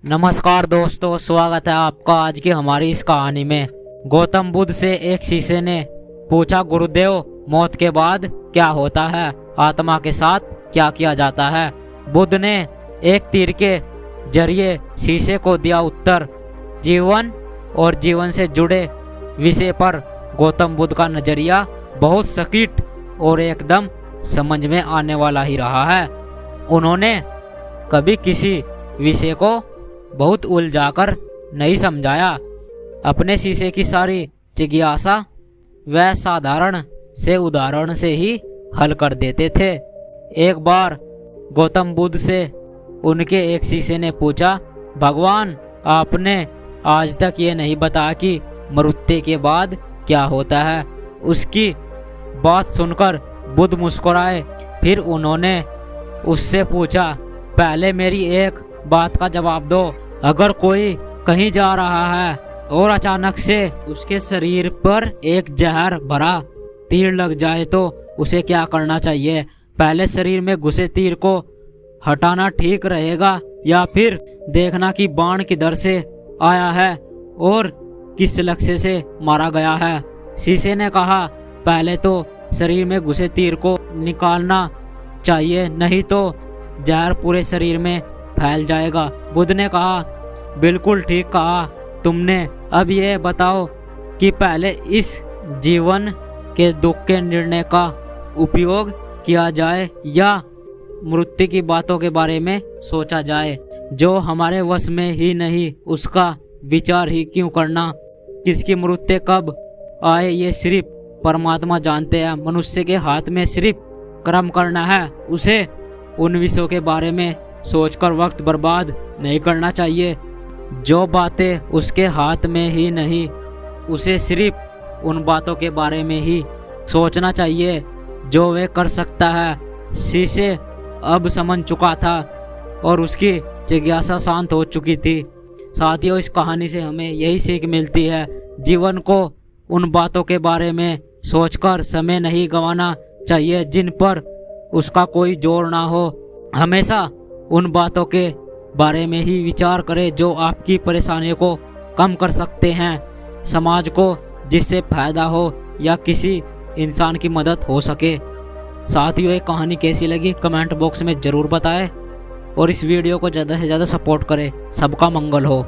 नमस्कार दोस्तों, स्वागत है आपका आज की हमारी इस कहानी में। गौतम बुद्ध से एक शिष्य ने पूछा, गुरुदेव, मौत के बाद क्या होता है? आत्मा के साथ क्या किया जाता है? बुद्ध ने एक तीर के जरिए शिष्य को दिया उत्तर। जीवन और जीवन से जुड़े विषय पर गौतम बुद्ध का नजरिया बहुत सटीक और एकदम समझ में आने वाला ही रहा है। उन्होंने कभी किसी विषय को बहुत उलझाकर नहीं समझाया। अपने शिष्य की सारी जिज्ञासा वह साधारण से उदाहरण से ही हल कर देते थे। एक बार गौतम बुद्ध से उनके एक शिष्य ने पूछा, भगवान, आपने आज तक ये नहीं बताया कि मृत्यु के बाद क्या होता है। उसकी बात सुनकर बुद्ध मुस्कुराए। फिर उन्होंने उससे पूछा, पहले मेरी एक बात का जवाब दो। अगर कोई कहीं जा रहा है और अचानक से उसके शरीर पर एक जहर भरा तीर लग जाए तो उसे क्या करना चाहिए? पहले शरीर में घुसे तीर को हटाना ठीक रहेगा या फिर देखना कि बाण किधर से आया है और किस लक्ष्य से मारा गया है? शिष्य ने कहा, पहले तो शरीर में घुसे तीर को निकालना चाहिए, नहीं तो जहर पूरे शरीर में फैल जाएगा। बुद्ध ने कहा, बिल्कुल ठीक कहा तुमने। अब ये बताओ कि पहले इस जीवन के दुख के निर्णय का उपयोग किया जाए या मृत्यु की बातों के बारे में सोचा जाए? जो हमारे वश में ही नहीं उसका विचार ही क्यों करना? किसकी मृत्यु कब आए ये सिर्फ परमात्मा जानते हैं। मनुष्य के हाथ में सिर्फ कर्म करना है। उसे उन विषयों के बारे में सोचकर वक्त बर्बाद नहीं करना चाहिए। जो बातें उसके हाथ में ही नहीं उसे सिर्फ उन बातों के बारे में ही सोचना चाहिए जो वे कर सकता है। शिष्य अब समझ चुका था और उसकी जिज्ञासा शांत हो चुकी थी। साथियों, इस कहानी से हमें यही सीख मिलती है, जीवन को उन बातों के बारे में सोचकर समय नहीं गंवाना चाहिए जिन पर उसका कोई जोर ना हो। हमेशा उन बातों के बारे में ही विचार करें जो आपकी परेशानियों को कम कर सकते हैं, समाज को जिससे फायदा हो या किसी इंसान की मदद हो सके। साथियों, ये कहानी कैसी लगी कमेंट बॉक्स में ज़रूर बताएं और इस वीडियो को ज़्यादा से ज़्यादा सपोर्ट करें। सबका मंगल हो।